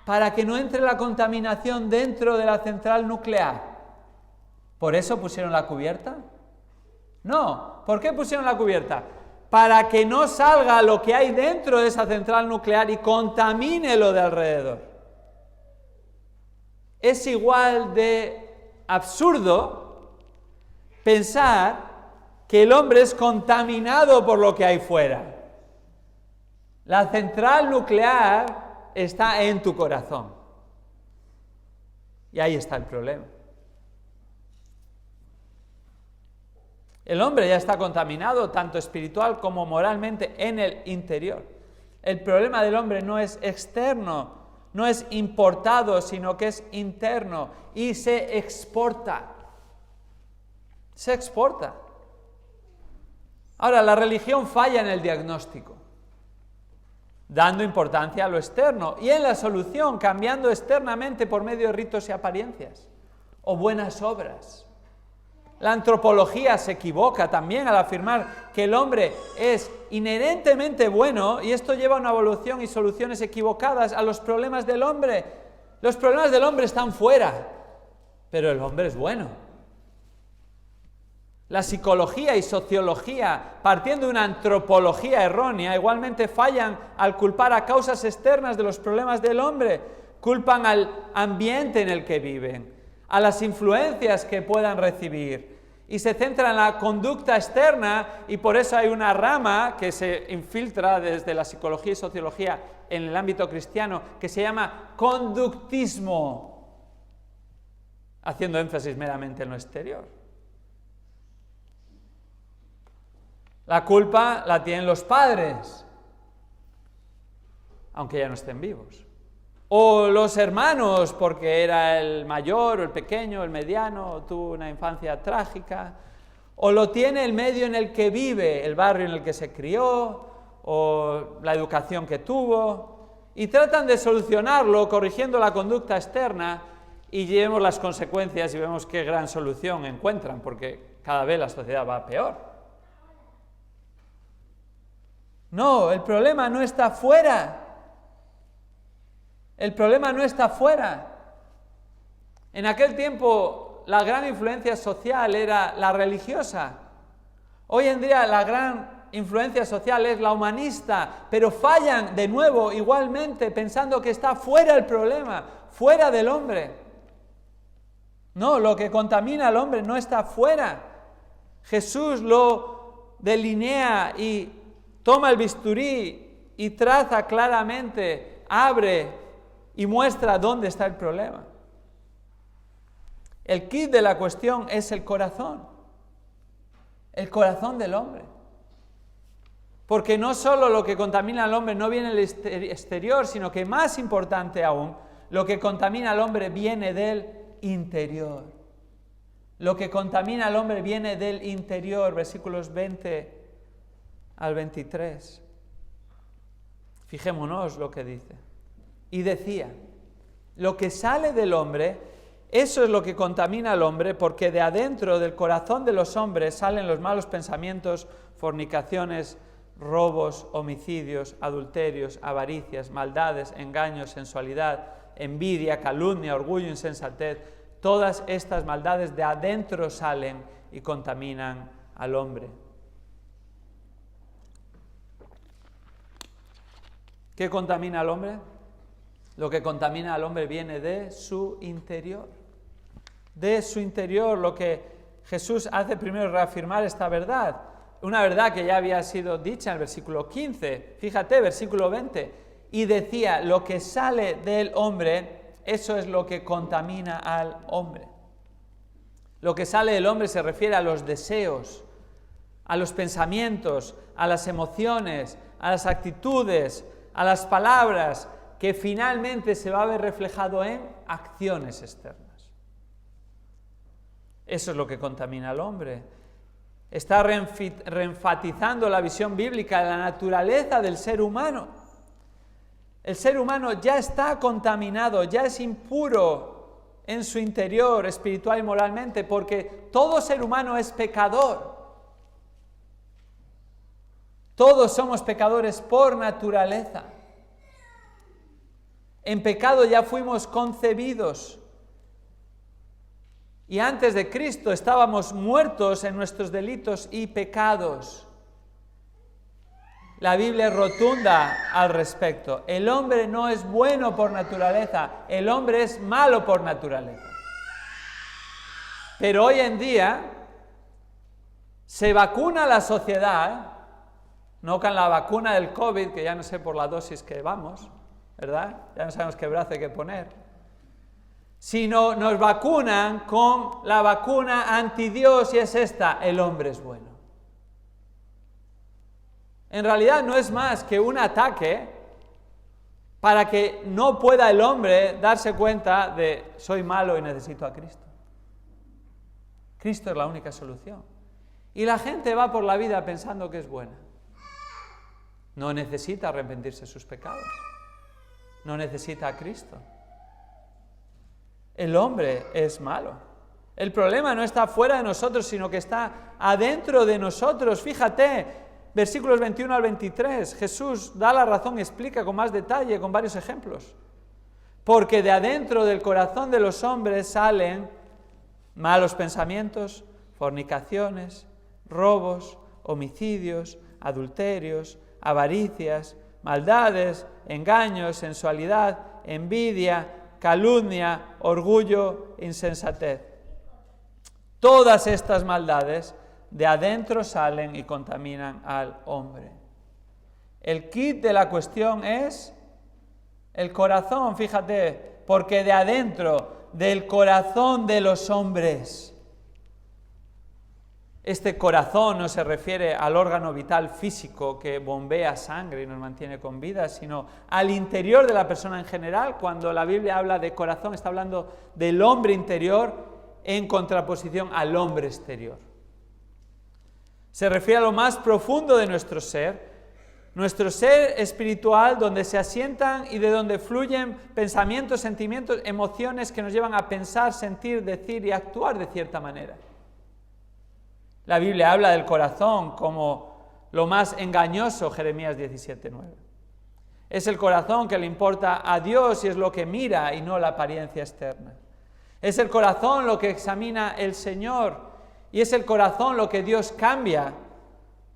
para que no entre la contaminación dentro de la central nuclear. ¿Por eso pusieron la cubierta? No. ¿Por qué pusieron la cubierta? Para que no salga lo que hay dentro de esa central nuclear y contamine lo de alrededor. Es igual de absurdo pensar que el hombre es contaminado por lo que hay fuera. La central nuclear está en tu corazón. Y ahí está el problema. El hombre ya está contaminado tanto espiritual como moralmente en el interior. El problema del hombre no es externo, no es importado, sino que es interno y se exporta. Se exporta. Ahora, la religión falla en el diagnóstico, dando importancia a lo externo, y en la solución, cambiando externamente por medio de ritos y apariencias, o buenas obras. La antropología se equivoca también al afirmar que el hombre es inherentemente bueno, y esto lleva a una evolución y soluciones equivocadas a los problemas del hombre. Los problemas del hombre están fuera, pero el hombre es bueno. La psicología y sociología, partiendo de una antropología errónea, igualmente fallan al culpar a causas externas de los problemas del hombre. Culpan al ambiente en el que viven, a las influencias que puedan recibir, y se centra en la conducta externa, y por eso hay una rama que se infiltra desde la psicología y sociología en el ámbito cristiano que se llama conductismo, haciendo énfasis meramente en lo exterior. La culpa la tienen los padres, aunque ya no estén vivos, o los hermanos, porque era el mayor o el pequeño, el mediano, o tuvo una infancia trágica, o lo tiene el medio en el que vive, el barrio en el que se crió, o la educación que tuvo, y tratan de solucionarlo corrigiendo la conducta externa, y llevemos las consecuencias y vemos qué gran solución encuentran, porque cada vez la sociedad va peor. No, el problema no está fuera. El problema no está fuera. En aquel tiempo la gran influencia social era la religiosa. Hoy en día la gran influencia social es la humanista, pero fallan de nuevo igualmente pensando que está fuera el problema, fuera del hombre. No, lo que contamina al hombre no está fuera. Jesús lo delinea y toma el bisturí y traza claramente, abre y muestra dónde está el problema. El quid de la cuestión es el corazón del hombre. Porque no solo lo que contamina al hombre no viene del exterior, sino que más importante aún, lo que contamina al hombre viene del interior. Lo que contamina al hombre viene del interior, versículos 20 al 23. Fijémonos lo que dice. Y decía, lo que sale del hombre, eso es lo que contamina al hombre, porque de adentro del corazón de los hombres salen los malos pensamientos, fornicaciones, robos, homicidios, adulterios, avaricias, maldades, engaños, sensualidad, envidia, calumnia, orgullo, insensatez. Todas estas maldades de adentro salen y contaminan al hombre. ¿Qué contamina al hombre? Lo que contamina al hombre viene de su interior. De su interior, lo que Jesús hace primero es reafirmar esta verdad. Una verdad que ya había sido dicha en el versículo 15. Fíjate, versículo 20. Y decía, lo que sale del hombre, eso es lo que contamina al hombre. Lo que sale del hombre se refiere a los deseos, a los pensamientos, a las emociones, a las actitudes, a las palabras, que finalmente se va a ver reflejado en acciones externas. Eso es lo que contamina al hombre. Está reenfatizando la visión bíblica de la naturaleza del ser humano. El ser humano ya está contaminado, ya es impuro en su interior, espiritual y moralmente, porque todo ser humano es pecador. Todos somos pecadores por naturaleza. En pecado ya fuimos concebidos. Y antes de Cristo estábamos muertos en nuestros delitos y pecados. La Biblia es rotunda al respecto. El hombre no es bueno por naturaleza, el hombre es malo por naturaleza. Pero hoy en día se vacuna la sociedad, no con la vacuna del COVID, que ya no sé por la dosis que vamos, ¿verdad? Ya no sabemos qué brazo hay que poner. Sino nos vacunan con la vacuna anti-Dios y es esta, el hombre es bueno. En realidad no es más que un ataque para que no pueda el hombre darse cuenta de soy malo y necesito a Cristo. Cristo es la única solución. Y la gente va por la vida pensando que es buena. No necesita arrepentirse de sus pecados. No necesita a Cristo. El hombre es malo. El problema no está fuera de nosotros, sino que está adentro de nosotros. Fíjate, versículos 21 al 23, Jesús da la razón y explica con más detalle, con varios ejemplos. Porque de adentro del corazón de los hombres salen malos pensamientos, fornicaciones, robos, homicidios, adulterios, avaricias, maldades, engaños, sensualidad, envidia, calumnia, orgullo, insensatez. Todas estas maldades de adentro salen y contaminan al hombre. El quid de la cuestión es el corazón, fíjate, porque de adentro, del corazón de los hombres, Este corazón no se refiere al órgano vital físico que bombea sangre y nos mantiene con vida, sino al interior de la persona en general. Cuando la Biblia habla de corazón, está hablando del hombre interior en contraposición al hombre exterior. Se refiere a lo más profundo de nuestro ser espiritual, donde se asientan y de donde fluyen pensamientos, sentimientos, emociones que nos llevan a pensar, sentir, decir y actuar de cierta manera. La Biblia habla del corazón como lo más engañoso, Jeremías 17:9. Es el corazón que le importa a Dios y es lo que mira y no la apariencia externa. Es el corazón lo que examina el Señor y es el corazón lo que Dios cambia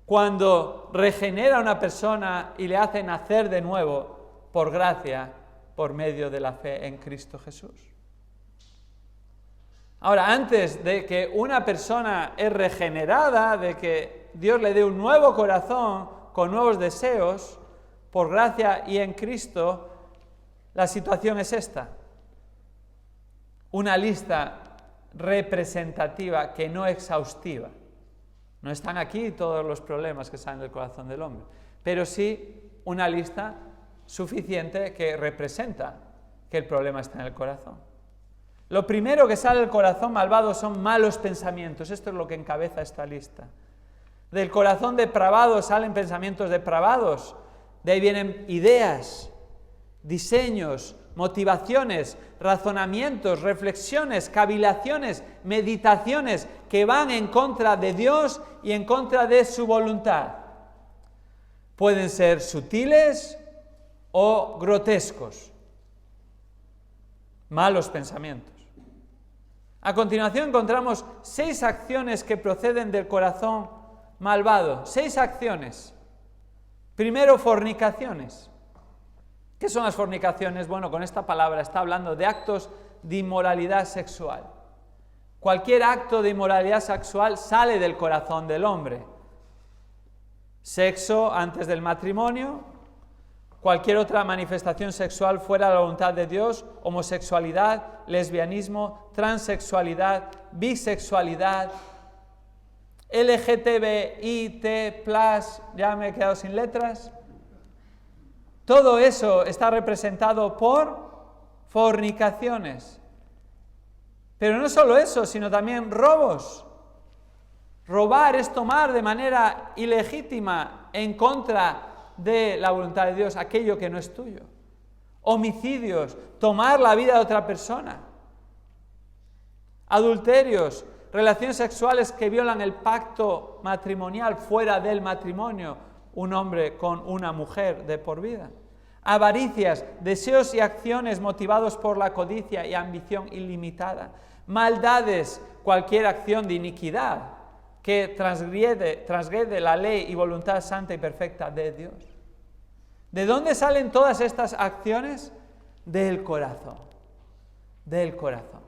cuando regenera a una persona y le hace nacer de nuevo por gracia, por medio de la fe en Cristo Jesús. Ahora, antes de que una persona es regenerada, de que Dios le dé un nuevo corazón con nuevos deseos, por gracia y en Cristo, la situación es esta. Una lista representativa que no exhaustiva. No están aquí todos los problemas que salen del corazón del hombre, pero sí una lista suficiente que representa que el problema está en el corazón. Lo primero que sale del corazón malvado son malos pensamientos. Esto es lo que encabeza esta lista. Del corazón depravado salen pensamientos depravados. De ahí vienen ideas, diseños, motivaciones, razonamientos, reflexiones, cavilaciones, meditaciones que van en contra de Dios y en contra de su voluntad. Pueden ser sutiles o grotescos. Malos pensamientos. A continuación encontramos 6 acciones que proceden del corazón malvado. 6 acciones. Primero, fornicaciones. ¿Qué son las fornicaciones? Bueno, con esta palabra está hablando de actos de inmoralidad sexual. Cualquier acto de inmoralidad sexual sale del corazón del hombre. Sexo antes del matrimonio, cualquier otra manifestación sexual fuera de la voluntad de Dios, homosexualidad, lesbianismo, transexualidad, bisexualidad, LGTBIT+, ya me he quedado sin letras. Todo eso está representado por fornicaciones. Pero no solo eso, sino también robos. Robar es tomar de manera ilegítima en contra de la voluntad de Dios aquello que no es tuyo. Homicidios, tomar la vida de otra persona. Adulterios, relaciones sexuales que violan el pacto matrimonial fuera del matrimonio, un hombre con una mujer de por vida. Avaricias, deseos y acciones motivados por la codicia y ambición ilimitada. Maldades, cualquier acción de iniquidad que transgrede la ley y voluntad santa y perfecta de Dios. ¿De dónde salen todas estas acciones? Del corazón. Del corazón.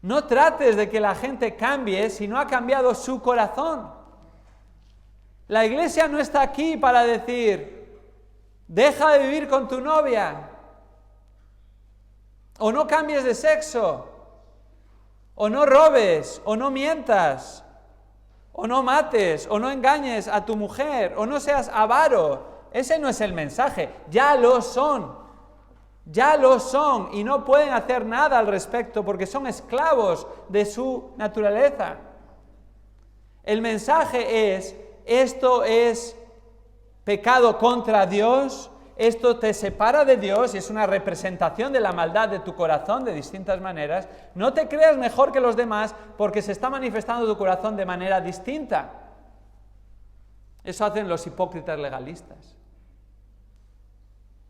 No trates de que la gente cambie si no ha cambiado su corazón. La iglesia no está aquí para decir, deja de vivir con tu novia, o no cambies de sexo, o no robes, o no mientas, o no mates, o no engañes a tu mujer, o no seas avaro. Ese no es el mensaje, ya lo son. Ya lo son y no pueden hacer nada al respecto porque son esclavos de su naturaleza. El mensaje es, esto es pecado contra Dios, esto te separa de Dios y es una representación de la maldad de tu corazón de distintas maneras. No te creas mejor que los demás porque se está manifestando tu corazón de manera distinta. Eso hacen los hipócritas legalistas.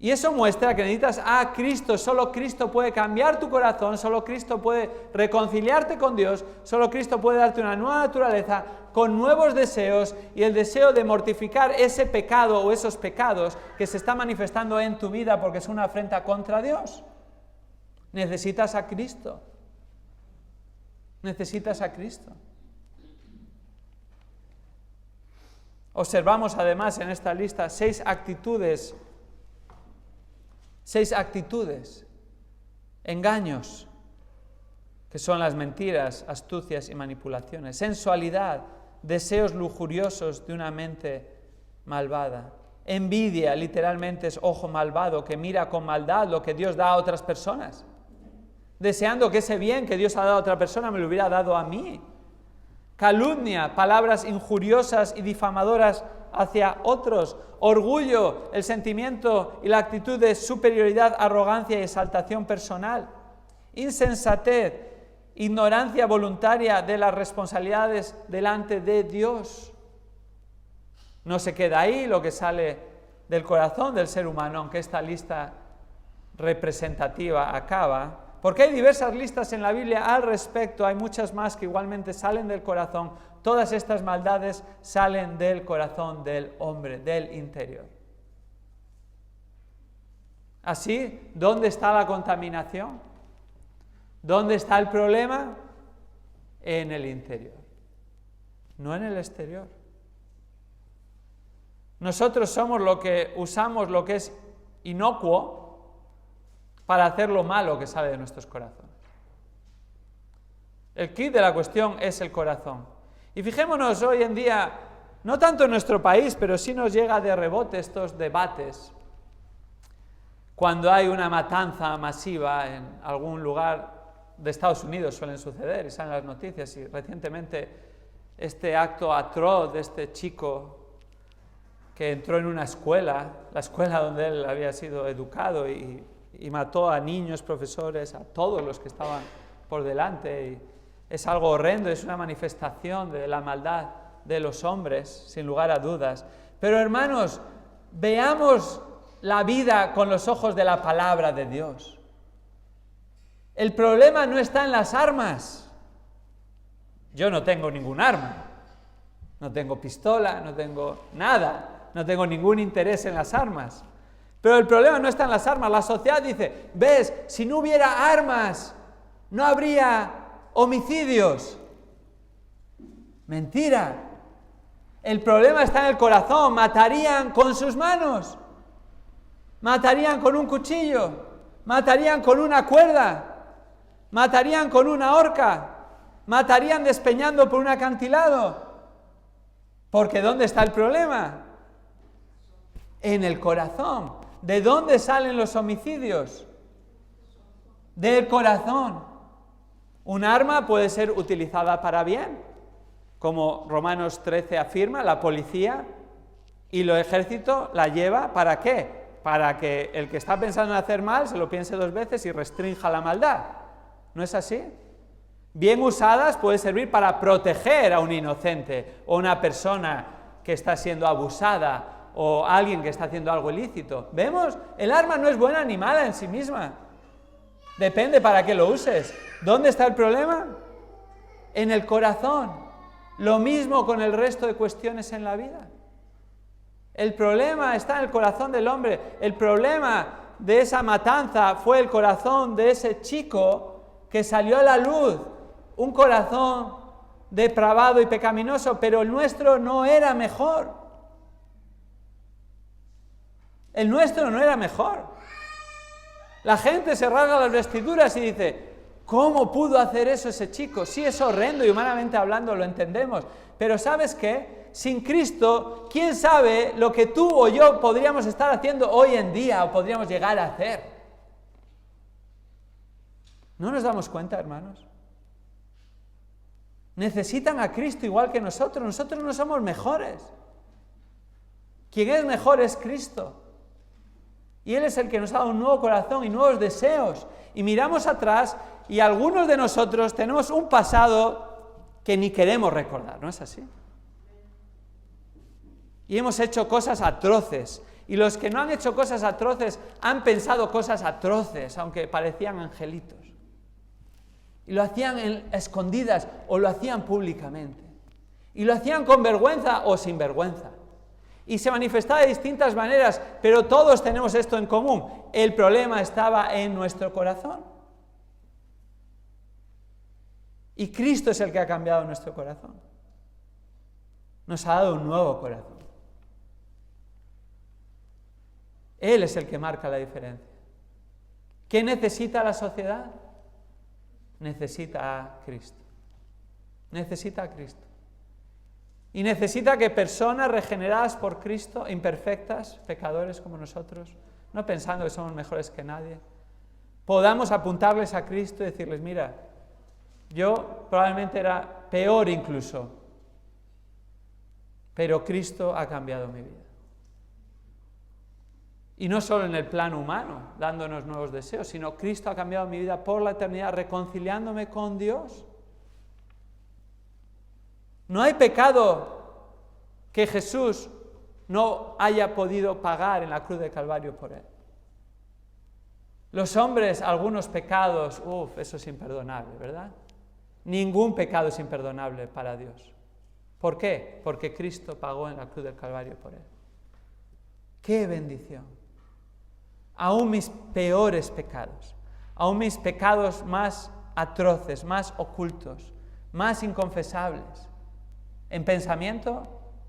Y eso muestra que necesitas a Cristo. Solo Cristo puede cambiar tu corazón, solo Cristo puede reconciliarte con Dios, solo Cristo puede darte una nueva naturaleza con nuevos deseos y el deseo de mortificar ese pecado o esos pecados que se está manifestando en tu vida porque es una afrenta contra Dios. Necesitas a Cristo. Necesitas a Cristo. Observamos además en esta lista 6 actitudes, engaños. que son las mentiras, astucias y manipulaciones. Sensualidad, deseos lujuriosos de una mente malvada. Envidia, literalmente es ojo malvado que mira con maldad lo que Dios da a otras personas, deseando que ese bien que Dios ha dado a otra persona me lo hubiera dado a mí. Calumnia, palabras injuriosas y difamadoras hacia otros. Orgullo, el sentimiento y la actitud de superioridad, arrogancia y exaltación personal. Insensatez, ignorancia voluntaria de las responsabilidades delante de Dios. No se queda ahí lo que sale del corazón del ser humano, aunque esta lista representativa acaba, porque hay diversas listas en la Biblia al respecto, hay muchas más que igualmente salen del corazón. Todas estas maldades salen del corazón del hombre, del interior. Así, ¿dónde está la contaminación? ¿Dónde está el problema? En el interior, no en el exterior. Nosotros somos lo que usamos lo que es inocuo para hacer lo malo que sale de nuestros corazones. El quid de la cuestión es el corazón. Y fijémonos hoy en día, no tanto en nuestro país, pero sí nos llega de rebote estos debates. Cuando hay una matanza masiva en algún lugar de Estados Unidos suelen suceder y salen las noticias, y recientemente este acto atroz de este chico que entró en una escuela, la escuela donde él había sido educado y mató a niños, profesores, a todos los que estaban por delante. Y es algo horrendo, es una manifestación de la maldad de los hombres, sin lugar a dudas. Pero hermanos, veamos la vida con los ojos de la palabra de Dios. El problema no está en las armas. Yo no tengo ningún arma, no tengo pistola, no tengo nada. No tengo ningún interés en las armas. Pero el problema no está en las armas. La sociedad dice, ves, si no hubiera armas, no habría homicidios. Mentira. El problema está en el corazón. Matarían con sus manos. Matarían con un cuchillo. Matarían con una cuerda. Matarían con una horca. Matarían despeñando por un acantilado. Porque ¿dónde está el problema? En el corazón. ¿De dónde salen los homicidios? Del corazón. Un arma puede ser utilizada para bien, como Romanos 13 afirma, la policía y el ejército la lleva, ¿para qué? Para que el que está pensando en hacer mal se lo piense dos veces y restrinja la maldad. ¿No es así? Bien usadas puede servir para proteger a un inocente o una persona que está siendo abusada o alguien que está haciendo algo ilícito. ¿Vemos? El arma no es buena ni mala en sí misma. Depende para qué lo uses. ¿Dónde está el problema? En el corazón. Lo mismo con el resto de cuestiones en la vida. El problema está en el corazón del hombre. El problema de esa matanza fue el corazón de ese chico que salió a la luz. Un corazón depravado y pecaminoso, pero el nuestro no era mejor. El nuestro no era mejor. La gente se rasga las vestiduras y dice, ¿cómo pudo hacer eso ese chico? Sí, es horrendo y humanamente hablando lo entendemos. Pero ¿sabes qué? Sin Cristo, ¿quién sabe lo que tú o yo podríamos estar haciendo hoy en día o podríamos llegar a hacer? ¿No nos damos cuenta, hermanos? Necesitan a Cristo igual que nosotros. Nosotros no somos mejores. Quien es mejor es Cristo. Y Él es el que nos ha dado un nuevo corazón y nuevos deseos. Y miramos atrás y algunos de nosotros tenemos un pasado que ni queremos recordar, ¿no es así? Y hemos hecho cosas atroces. Y los que no han hecho cosas atroces han pensado cosas atroces, aunque parecían angelitos. Y lo hacían escondidas o lo hacían públicamente. Y lo hacían con vergüenza o sin vergüenza. Y se manifestaba de distintas maneras, pero todos tenemos esto en común. El problema estaba en nuestro corazón. Y Cristo es el que ha cambiado nuestro corazón. Nos ha dado un nuevo corazón. Él es el que marca la diferencia. ¿Qué necesita la sociedad? necesita a Cristo. Necesita a Cristo. Y necesita que personas regeneradas por Cristo, imperfectas, pecadores como nosotros, no pensando que somos mejores que nadie, podamos apuntarles a Cristo y decirles, mira, yo probablemente era peor incluso, pero Cristo ha cambiado mi vida. Y no solo en el plano humano, dándonos nuevos deseos, sino Cristo ha cambiado mi vida por la eternidad, reconciliándome con Dios. No hay pecado que Jesús no haya podido pagar en la cruz del Calvario por él. Los hombres, algunos pecados, eso es imperdonable, ¿verdad? Ningún pecado es imperdonable para Dios. ¿Por qué? Porque Cristo pagó en la cruz del Calvario por él. ¡Qué bendición! Aún mis peores pecados, aún mis pecados más atroces, más ocultos, más inconfesables, en pensamiento,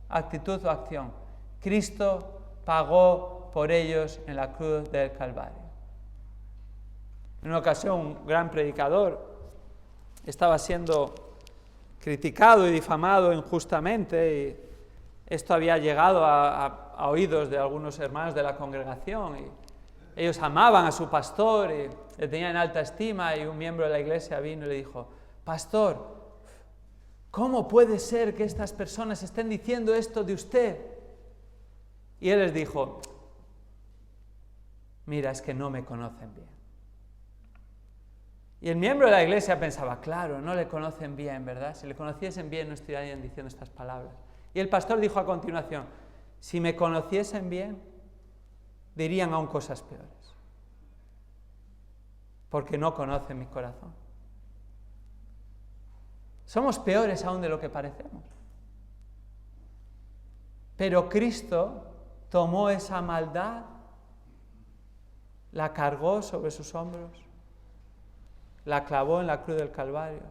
actitud o acción, Cristo pagó por ellos en la cruz del Calvario. En una ocasión, un gran predicador estaba siendo criticado y difamado injustamente, y esto había llegado a oídos de algunos hermanos de la congregación, y ellos amaban a su pastor y le tenían en alta estima, y un miembro de la iglesia vino y le dijo, pastor, ¿cómo puede ser que estas personas estén diciendo esto de usted? Y él les dijo, mira, es que no me conocen bien. Y el miembro de la iglesia pensaba, claro, no le conocen bien, ¿verdad? Si le conociesen bien no estarían diciendo estas palabras. Y el pastor dijo a continuación, si me conociesen bien, dirían aún cosas peores, porque no conocen mi corazón. Somos peores aún de lo que parecemos. Pero Cristo tomó esa maldad, la cargó sobre sus hombros, la clavó en la cruz del Calvario,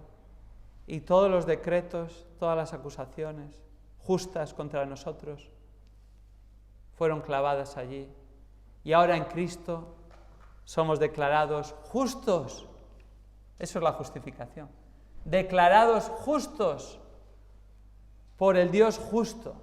y todos los decretos, todas las acusaciones justas contra nosotros fueron clavadas allí. Y ahora en Cristo somos declarados justos. Eso es la justificación. Declarados justos por el Dios justo,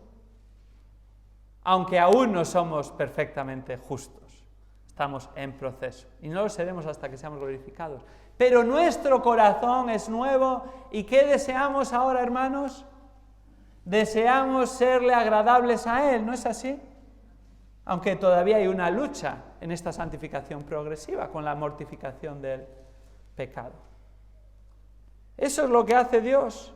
aunque aún no somos perfectamente justos. Estamos en proceso y no lo seremos hasta que seamos glorificados. Pero nuestro corazón es nuevo. ¿Y qué deseamos ahora, hermanos? Deseamos serle agradables a Él, ¿no es así? Aunque todavía hay una lucha en esta santificación progresiva con la mortificación del pecado. Eso es lo que hace Dios.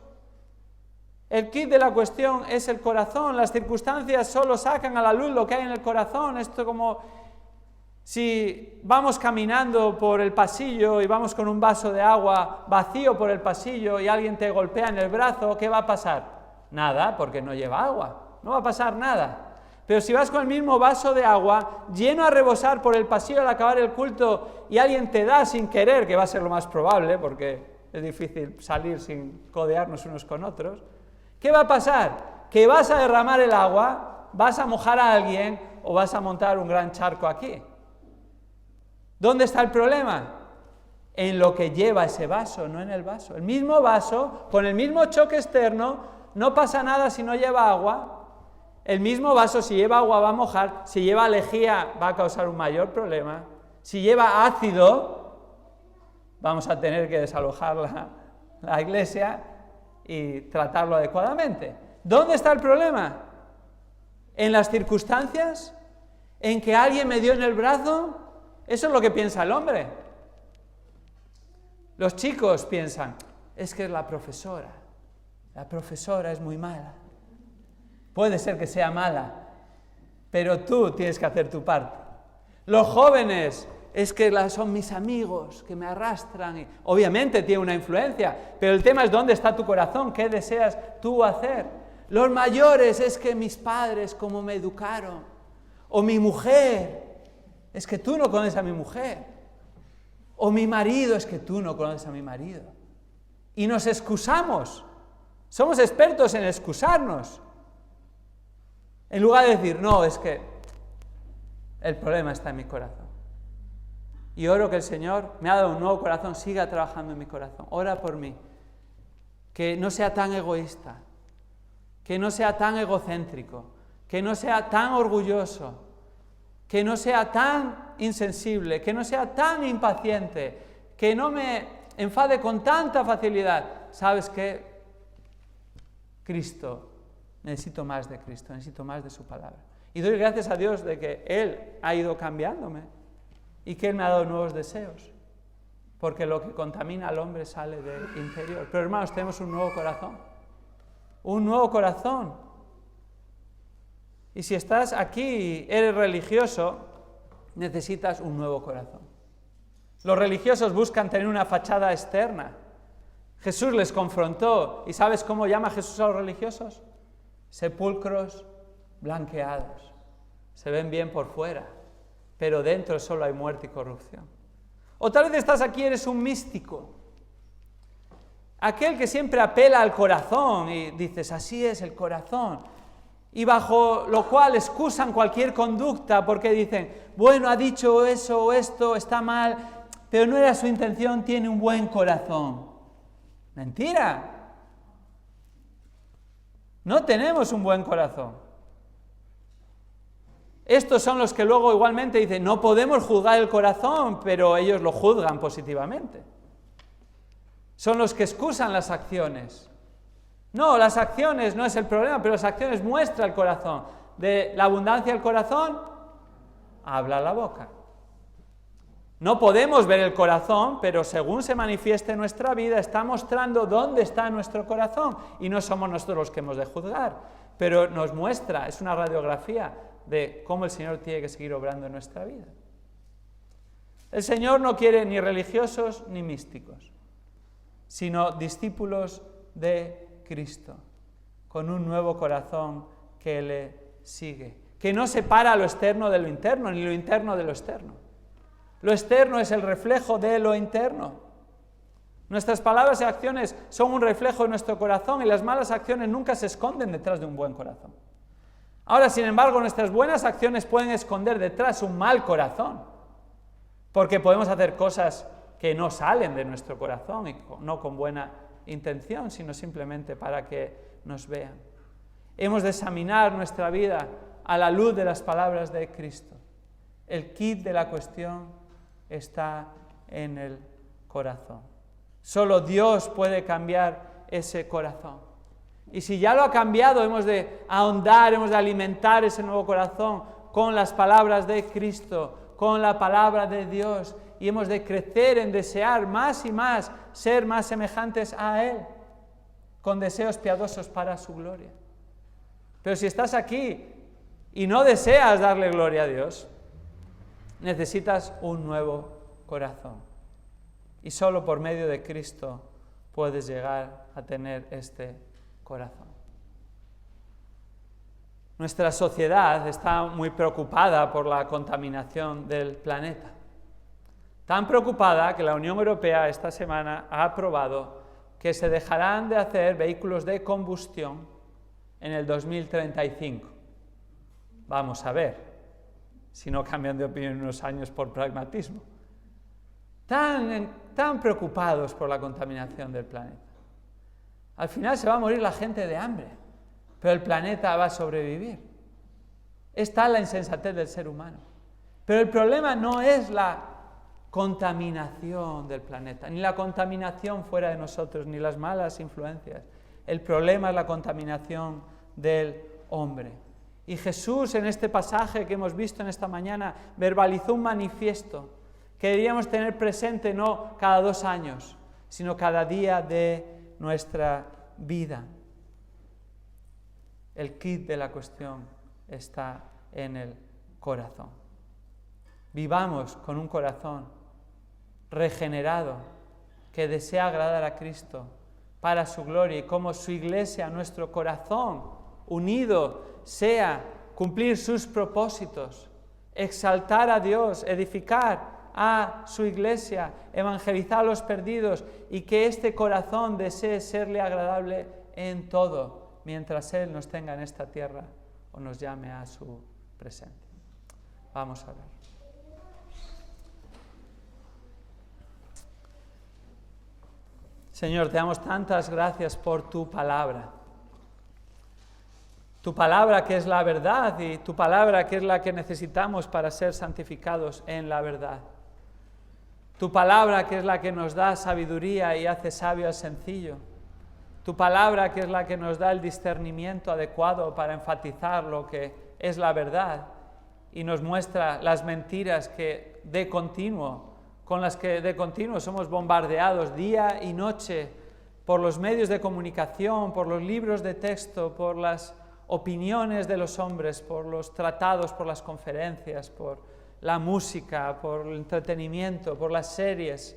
El quid de la cuestión es el corazón. Las circunstancias solo sacan a la luz lo que hay en el corazón. Esto como si vamos caminando por el pasillo y vamos con un vaso de agua vacío por el pasillo y alguien te golpea en el brazo, ¿qué va a pasar? Nada, porque no lleva agua. No va a pasar nada. Pero si vas con el mismo vaso de agua, lleno a rebosar por el pasillo al acabar el culto, y alguien te da sin querer, que va a ser lo más probable, porque es difícil salir sin codearnos unos con otros, ¿qué va a pasar? Que vas a derramar el agua, vas a mojar a alguien o vas a montar un gran charco aquí. ¿Dónde está el problema? En lo que lleva ese vaso, no en el vaso. El mismo vaso, con el mismo choque externo, no pasa nada si no lleva agua. El mismo vaso, si lleva agua va a mojar, si lleva lejía va a causar un mayor problema, si lleva ácido vamos a tener que desalojar la iglesia y tratarlo adecuadamente. ¿Dónde está el problema? ¿En las circunstancias? ¿En que alguien me dio en el brazo? Eso es lo que piensa el hombre. Los chicos piensan, es que es la profesora es muy mala. Puede ser que sea mala, pero tú tienes que hacer tu parte. Los jóvenes, es que son mis amigos que me arrastran. Y obviamente tiene una influencia, pero el tema es dónde está tu corazón, qué deseas tú hacer. Los mayores, es que mis padres, cómo me educaron. O mi mujer, es que tú no conoces a mi mujer. O mi marido, es que tú no conoces a mi marido. Y nos excusamos. Somos expertos en excusarnos. En lugar de decir, no, es que el problema está en mi corazón. Y oro que el Señor me ha dado un nuevo corazón, siga trabajando en mi corazón. Ora por mí. Que no sea tan egoísta, que no sea tan egocéntrico, que no sea tan orgulloso, que no sea tan insensible, que no sea tan impaciente, que no me enfade con tanta facilidad. ¿Sabes qué? Cristo, necesito más de Cristo, necesito más de su palabra. Y doy gracias a Dios de que Él ha ido cambiándome y que Él me ha dado nuevos deseos, porque lo que contamina al hombre sale del interior. Pero hermanos, tenemos un nuevo corazón, un nuevo corazón. Y si estás aquí y eres religioso, necesitas un nuevo corazón. Los religiosos buscan tener una fachada externa. Jesús les confrontó. ¿Y sabes cómo llama Jesús a los religiosos? Sepulcros blanqueados. Se ven bien por fuera, pero dentro solo hay muerte y corrupción. O tal vez estás aquí y eres un místico. Aquel que siempre apela al corazón y dices, así es el corazón. Y bajo lo cual excusan cualquier conducta porque dicen, bueno, ha dicho eso o esto, está mal, pero no era su intención, tiene un buen corazón. Mentira. No tenemos un buen corazón. Estos son los que luego igualmente dicen, no podemos juzgar el corazón, pero ellos lo juzgan positivamente. Son los que excusan las acciones. No, las acciones no es el problema, pero las acciones muestran el corazón. De la abundancia del corazón, habla la boca. No podemos ver el corazón, pero según se manifieste en nuestra vida, está mostrando dónde está nuestro corazón. Y no somos nosotros los que hemos de juzgar, pero nos muestra, es una radiografía de cómo el Señor tiene que seguir obrando en nuestra vida. El Señor no quiere ni religiosos ni místicos, sino discípulos de Cristo, con un nuevo corazón que le sigue, que no separa lo externo de lo interno, ni lo interno de lo externo. Lo externo es el reflejo de lo interno. Nuestras palabras y acciones son un reflejo de nuestro corazón y las malas acciones nunca se esconden detrás de un buen corazón. Ahora, sin embargo, nuestras buenas acciones pueden esconder detrás un mal corazón, porque podemos hacer cosas que no salen de nuestro corazón y no con buena intención, sino simplemente para que nos vean. Hemos de examinar nuestra vida a la luz de las palabras de Cristo. El quid de la cuestión está en el corazón. Solo Dios puede cambiar ese corazón. Y si ya lo ha cambiado, hemos de ahondar, hemos de alimentar ese nuevo corazón con las palabras de Cristo, con la palabra de Dios, y hemos de crecer en desear más y más ser más semejantes a Él, con deseos piadosos para su gloria. Pero si estás aquí y no deseas darle gloria a Dios, necesitas un nuevo corazón. Y solo por medio de Cristo puedes llegar a tener este corazón. Nuestra sociedad está muy preocupada por la contaminación del planeta. Tan preocupada que la Unión Europea esta semana ha aprobado que se dejarán de hacer vehículos de combustión en el 2035. Vamos a ver si no cambian de opinión en unos años por pragmatismo. Tan preocupados por la contaminación del planeta. Al final se va a morir la gente de hambre, pero el planeta va a sobrevivir. Esta es la insensatez del ser humano. Pero el problema no es la contaminación del planeta, ni la contaminación fuera de nosotros, ni las malas influencias. El problema es la contaminación del hombre. Y Jesús, en este pasaje que hemos visto en esta mañana, verbalizó un manifiesto que deberíamos tener presente no cada 2 años, sino cada día de nuestra vida. El quid de la cuestión está en el corazón. Vivamos con un corazón regenerado que desea agradar a Cristo para su gloria, y como su iglesia, nuestro corazón unido sea cumplir sus propósitos, exaltar a Dios, edificar a su iglesia, evangelizar a los perdidos, y que este corazón desee serle agradable en todo, mientras Él nos tenga en esta tierra o nos llame a su presencia. Vamos a ver. Señor, te damos tantas gracias por tu palabra. Tu palabra que es la verdad y tu palabra que es la que necesitamos para ser santificados en la verdad. Tu palabra que es la que nos da sabiduría y hace sabio al sencillo. Tu palabra que es la que nos da el discernimiento adecuado para enfatizar lo que es la verdad y nos muestra las mentiras con las que de continuo somos bombardeados día y noche por los medios de comunicación, por los libros de texto, por las opiniones de los hombres, por los tratados, por las conferencias, por la música, por el entretenimiento, por las series.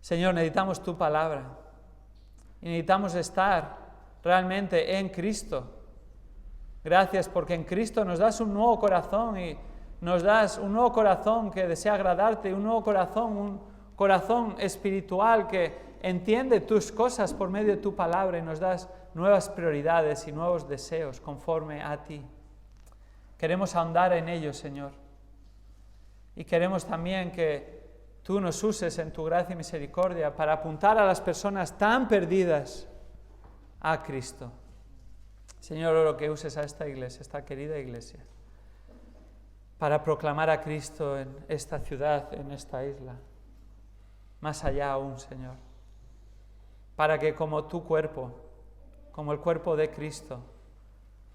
Señor, necesitamos tu palabra y necesitamos estar realmente en Cristo. Gracias porque en Cristo nos das un nuevo corazón y nos das un nuevo corazón que desea agradarte, un corazón espiritual que entiende tus cosas por medio de tu palabra y nos das nuevas prioridades y nuevos deseos conforme a ti. Queremos ahondar en ellos, Señor. Y queremos también que tú nos uses en tu gracia y misericordia para apuntar a las personas tan perdidas a Cristo. Señor, oro que uses a esta iglesia, esta querida iglesia, para proclamar a Cristo en esta ciudad, en esta isla, más allá aún, Señor, para que como tu cuerpo, como el cuerpo de Cristo,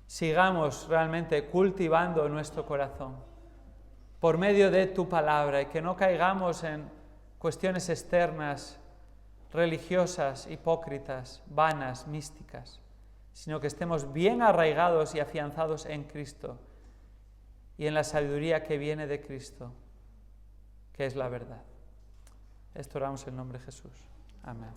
sigamos realmente cultivando nuestro corazón por medio de tu palabra y que no caigamos en cuestiones externas, religiosas, hipócritas, vanas, místicas, sino que estemos bien arraigados y afianzados en Cristo y en la sabiduría que viene de Cristo, que es la verdad. Esto oramos en nombre de Jesús. Amén.